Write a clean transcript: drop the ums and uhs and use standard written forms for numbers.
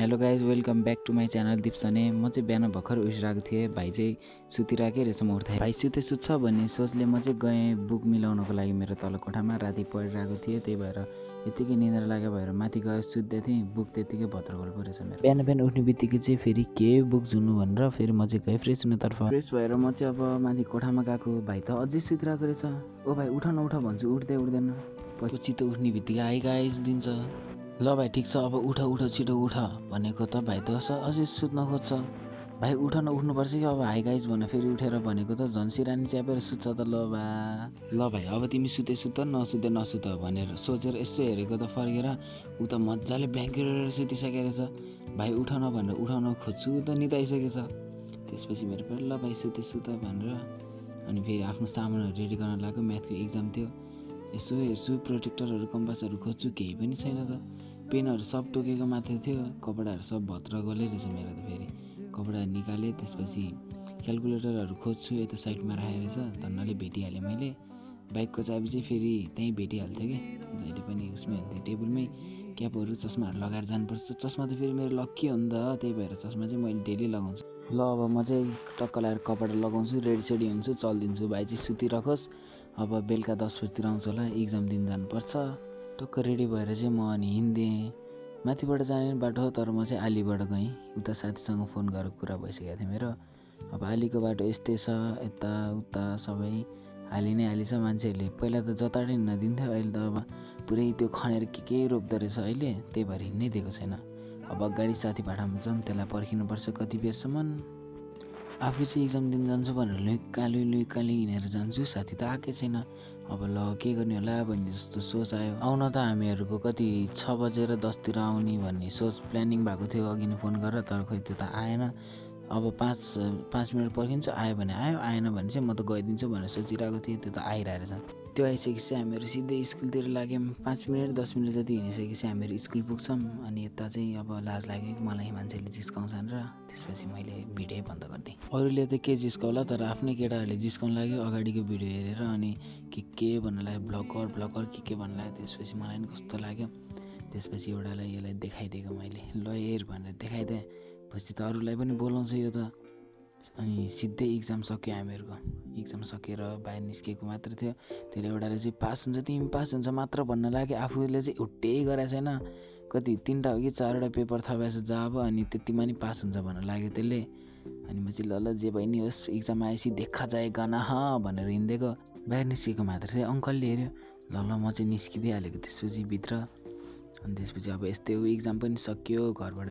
Hello guys welcome back to my channel दिप्सने। म चाहिँ बिहान भर्खर उठिरहेको थिएँ। भाइ चाहिँ सुतिरहेकै रहेछ, म उठ्दा भाइ सुत्छ भन्ने सोचले म चाहिँ गएँ बुक मिलाउनको लागि मेरो तल कोठामा। राति पढिरहेको थिएँ, त्यही भएर यत्तिकै निन्द्रा लाग्यो भएर माथि गएर सुत्दै थिएँ। बुक त्यत्तिकै भत्रगोल पो रहेछ मेरो। बिहान उठ्ने बित्तिकै चाहिँ फेरि के बुक जुन्नु भनेर फेरि म चाहिँ गएँ फ्रेस हुनेतर्फ। फ्रेस भएर म चाहिँ अब माथि कोठामा गएको। भाइ त अझै सुतिरहेको रहेछ। ओ भाइ उठ न उठ भन्छु, उठ्दै उठ्दैन। पछि त उठ्ने बित्तिकै आइ गाइज दिन्छ। ल भाइ ठिक छ, अब उठ छिटो उठ भनेको त भाइ त अझै सुत्न खोज्छ। भाइ उठ न, उठ्नुपर्छ कि अब हाई गाइज भनेर फेरि उठेर भनेको त झन् सिरानी च्यापेर सुत्छ त। ल भाइ अब तिमी सुत नसुत भनेर सोचेर यसो हेरेको त फर्केर ऊ त मजाले ब्ल्याङ्केट सुतिसकेको रहेछ। भाइ उठ न भनेर उठाउन खोज्छु त निदाइसकेछ। त्यसपछि मेरो पनि ल भाइ सुत भनेर अनि फेरि आफ्नो सामानहरू रेडी गर्न लाग्यो। म्याथको इक्जाम थियो। यसो हेर्छु प्रोटेक्टरहरू कम्पासहरू खोज्छु, केही पनि छैन त। पेनहरू सब टोकेको मात्रै थियो। कपडाहरू सब भत्र गलै रहेछ मेरो त। फेरि कपडाहरू निकालेँ। त्यसपछि क्यालकुलेटरहरू खोज्छु, यता साइडमा राखेको रहेछ। धन्नले भेटिहालेँ मैले। बाइकको चाबी चाहिँ फेरि त्यहीँ भेटिहाल्थ्यो कि जहिले पनि उसमै हाल्थ्यो टेबलमै। क्यापहरू चस्माहरू लगाएर जानुपर्छ। चस्मा त फेरि मेरो लक्की हो नि त, त्यही भएर चस्मा चाहिँ मैले डेली लगाउँछु। ल अब म चाहिँ टक्क लगाएर कपडा लगाउँछु, रेडी हुन्छु, चलिदिन्छु। भाइ चाहिँ सुतिरहोस्। अब बेलुका 10 बजीतिर आउँछ होला, इक्जाम दिन जानुपर्छ। टक्क रेडी भएर चाहिँ म अनि हिँड्थेँ। माथिबाट जाने बाटो, तर म चाहिँ आलीबाट गएँ। उता साथीसँग फोन गरेर कुरा भइसकेको थियो मेरो। अब आलीको बाटो यस्तै छ, यताउता सबै हाली नै हालिछ। मान्छेहरूले पहिला त जताडै नदिन्थ्यो, अहिले त अब पुरै त्यो खनेर के रोप्दो रहेछ अहिले, त्यही भएर हिँड्नै दिएको छैन। अब अगाडि साथी भाडामा जाऊँ, त्यसलाई पर्खिनुपर्छ कति बेरसम्म। आफू चाहिँ इक्जाम दिन जान्छु भनेर लुइकाली हिँडेर जान्छु, साथी त आएकै छैन। अब ल के गर्ने होला भन्ने जस्तो सोच आयो। आउन त हामीहरूको कति 6 बजेर 10तिर आउने भन्ने सोच प्लानिङ भएको थियो अघि नै फोन गरेर, तर खोइ त्यो त आएन। अब 5 मिनट पर्खिन्छु, आयो भने आयो, आएन भने चाहिँ म त गइदिन्छु भनेर सोचिरहेको थिएँ। त्यो त आइरहेछ। त्यो आइसकेपछि हामीहरू सिधै स्कुलतिर लाग्यौँ। 5 मिनट 10 मिनट जति हिँडिसकेपछि हामीहरू स्कुल पुग्छौँ। अनि यता चाहिँ अब लाज लाग्यो कि मलाई मान्छेले जिस्काउँछन् र त्यसपछि मैले भिडियो बन्द गरिदिएँ। अरूले त के जिस्काउला, तर आफ्नै केटाहरूले जिस्काउनु लाग्यो अगाडिको भिडियो हेरेर। अनि के भन्नु लाग्यो, ब्लगर के भन्नु लाग्यो। त्यसपछि मलाई पनि कस्तो लाग्यो। त्यसपछि एउटालाई यसलाई देखाइदिएको मैले, ल हेर भनेर देखाइदिएँ। पछि त अरूलाई पनि बोलाउँछ यो त। अनि सिधै इक्जाम सक्यो हामीहरूको। इक्जाम सकेर बाहिर निस्किएको मात्र थियो। त्यसले एउटाले चाहिँ पास हुन्छ, तिमी पास हुन्छ मात्र भन्न लाग्यो। आफूले चाहिँ एउटै गरेको छैन। कति 3टा हो कि 4वटा पेपर थपेछ जब, अनि त्यतिमा नि पास हुन्छ भन्न लाग्यो त्यसले। अनि म चाहिँ ल जे भयो नि होस्, इक्जाम आएपछि देखा जाएगा न भनेर हिँडिदिएको। बाहिर निस्किएको मात्र थियो। अङ्कलले हेऱ्यो, ल म चाहिँ निस्किदिइहालेको त्यसपछि भित्र। अनि त्यसपछि अब यस्तै हो, इक्जाम पनि सकियो। घरबाट